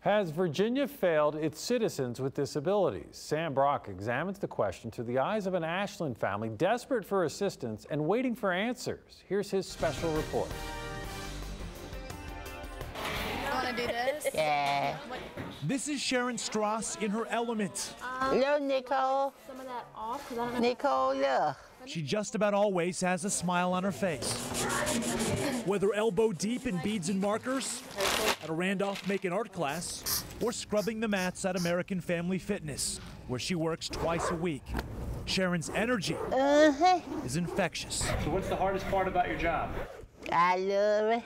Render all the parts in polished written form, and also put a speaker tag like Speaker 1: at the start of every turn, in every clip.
Speaker 1: Has Virginia failed its citizens with disabilities? Sam Brock examines the question through the eyes of an Ashland family desperate for assistance and waiting for answers. Here's his special report.
Speaker 2: You want to do this?
Speaker 3: Yeah.
Speaker 4: This is Sharon Straus in her element.
Speaker 3: Hello, Nicole.
Speaker 2: Some of that off, 'cause I don't know.
Speaker 3: Nicole, look.
Speaker 4: She just about always has a smile on her face. Whether elbow deep in beads and markers, at a Randolph-Macon art class, or scrubbing the mats at American Family Fitness, where she works twice a week. Sharon's energy is infectious.
Speaker 5: So what's the hardest part about your job?
Speaker 3: I love it.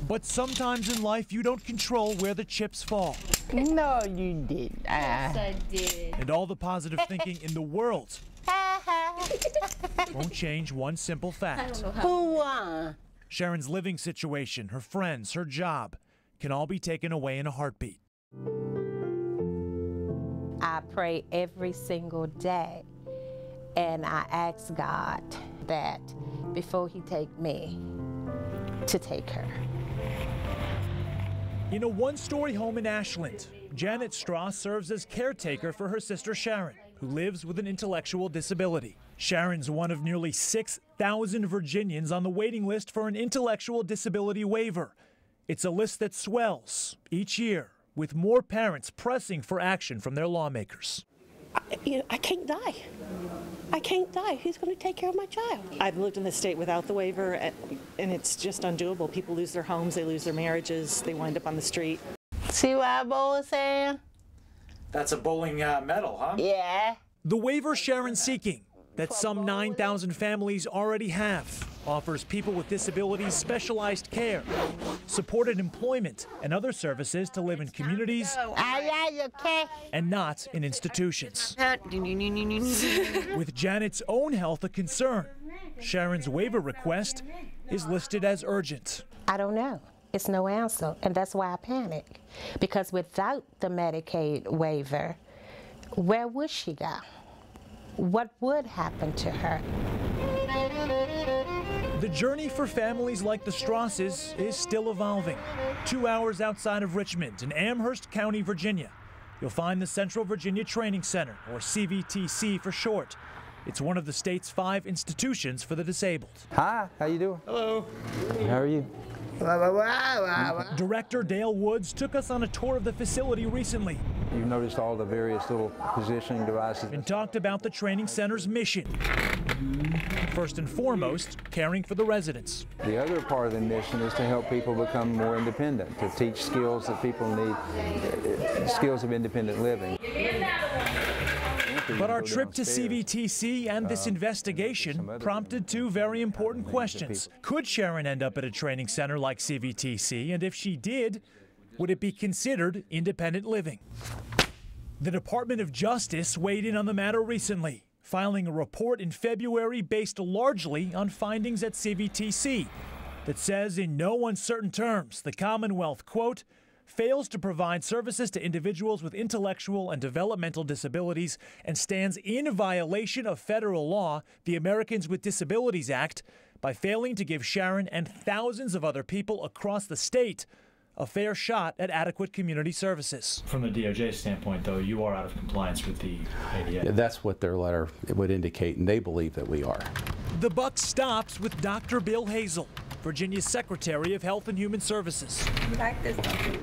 Speaker 4: But sometimes in life, you don't control where the chips fall.
Speaker 3: No, you didn't.
Speaker 2: Yes, I did.
Speaker 4: And all the positive thinking in the world won't change one simple fact.
Speaker 3: Who won?
Speaker 4: Sharon's living situation, her friends, her job, can all be taken away in a heartbeat.
Speaker 6: I pray every single day, and I ask God that before He take me, to take her.
Speaker 4: In a one-story home in Ashland, Janet Straus serves as caretaker for her sister Sharon, who lives with an intellectual disability. Sharon's one of nearly 6,000 Virginians on the waiting list for an intellectual disability waiver. It's a list that swells each year, with more parents pressing for action from their lawmakers.
Speaker 7: I can't die. I can't die. Who's going to take care of my child? I've lived in the state without the waiver, and it's just undoable. People lose their homes, they lose their marriages, they wind up on the street.
Speaker 3: See what I was saying?
Speaker 5: That's a bowling medal, huh?
Speaker 3: Yeah.
Speaker 4: The waiver Sharon's seeking, that some 9,000 families already have, offers people with disabilities specialized care, supported employment, and other services to live in communities and not in institutions. With Janet's own health a concern, Sharon's waiver request is listed as urgent.
Speaker 6: I don't know. It's no answer, and that's why I panic. Because without the Medicaid waiver, where would she go? What would happen to her?
Speaker 4: The journey for families like the Strauses is still evolving. 2 hours outside of Richmond in Amherst County, Virginia, you'll find the Central Virginia Training Center, or CVTC for short. It's one of the state's 5 institutions for the disabled.
Speaker 8: Hi, how you doing? Hello. How are you?
Speaker 4: Director Dale Woods took us on a tour of the facility recently.
Speaker 8: You've noticed all the various little positioning devices.
Speaker 4: And talked about the training center's mission. First and foremost, caring for the residents.
Speaker 8: The other part of the mission is to help people become more independent, to teach skills that people need, skills of independent living.
Speaker 4: But our trip to CVTC and this investigation prompted 2 very important questions. Could Sharon end up at a training center like CVTC? And if she did, would it be considered independent living? The Department of Justice weighed in on the matter recently, filing a report in February based largely on findings at CVTC that says in no uncertain terms the Commonwealth, quote, fails to provide services to individuals with intellectual and developmental disabilities and stands in violation of federal law, the Americans with Disabilities Act, by failing to give Sharon and thousands of other people across the state a fair shot at adequate community services.
Speaker 5: From the DOJ standpoint, though, you are out of compliance with the ADA.
Speaker 9: Yeah, that's what their letter would indicate, and they believe that we are.
Speaker 4: The buck stops with Dr. Bill Hazel, Virginia's Secretary of Health and Human Services.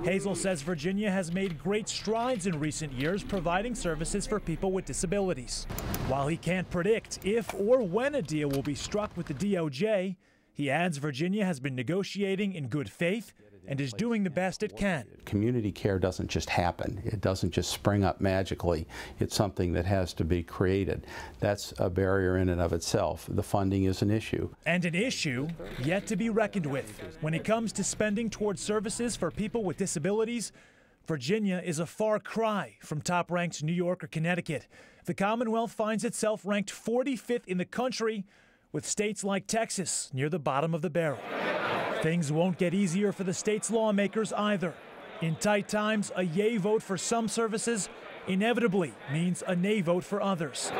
Speaker 4: Hazel says Virginia has made great strides in recent years providing services for people with disabilities. While he can't predict if or when a deal will be struck with the DOJ, he adds Virginia has been negotiating in good faith and is doing the best it can.
Speaker 9: Community care doesn't just happen. It doesn't just spring up magically. It's something that has to be created. That's a barrier in and of itself. The funding is an issue.
Speaker 4: And an issue yet to be reckoned with. When it comes to spending towards services for people with disabilities, Virginia is a far cry from top-ranked New York or Connecticut. The Commonwealth finds itself ranked 45th in the country, with states like Texas near the bottom of the barrel. Things won't get easier for the state's lawmakers either. In tight times, a yay vote for some services inevitably means a nay vote for others.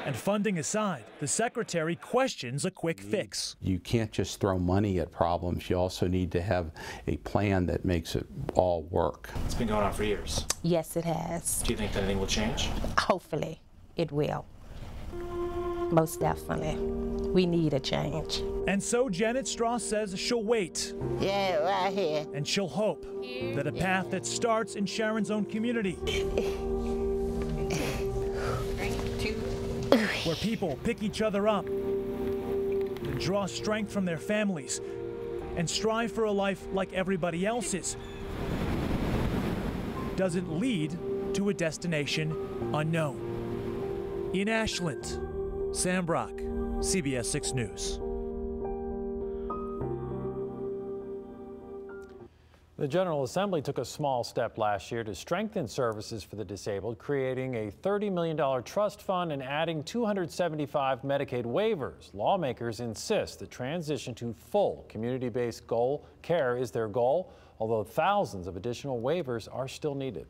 Speaker 4: And funding aside, the secretary questions a quick fix.
Speaker 9: You can't just throw money at problems. You also need to have a plan that makes it all work.
Speaker 5: It's been going on for years.
Speaker 6: Yes, it has.
Speaker 5: Do you think that anything will change?
Speaker 6: Hopefully, it will. Most definitely. We need a change.
Speaker 4: And so Janet Straus says she'll wait.
Speaker 3: Yeah, right here.
Speaker 4: And she'll hope that a path that starts in Sharon's own community, where people pick each other up and draw strength from their families and strive for a life like everybody else's, doesn't lead to a destination unknown. In Ashland, Sam Brock, CBS 6 News.
Speaker 1: The General Assembly took a small step last year to strengthen services for the disabled, creating a $30 million trust fund and adding 275 Medicaid waivers. Lawmakers insist the transition to full community-based care is their goal, although thousands of additional waivers are still needed.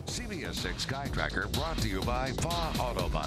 Speaker 10: CBS 6 Sky Tracker brought to you by Fa Autobahn.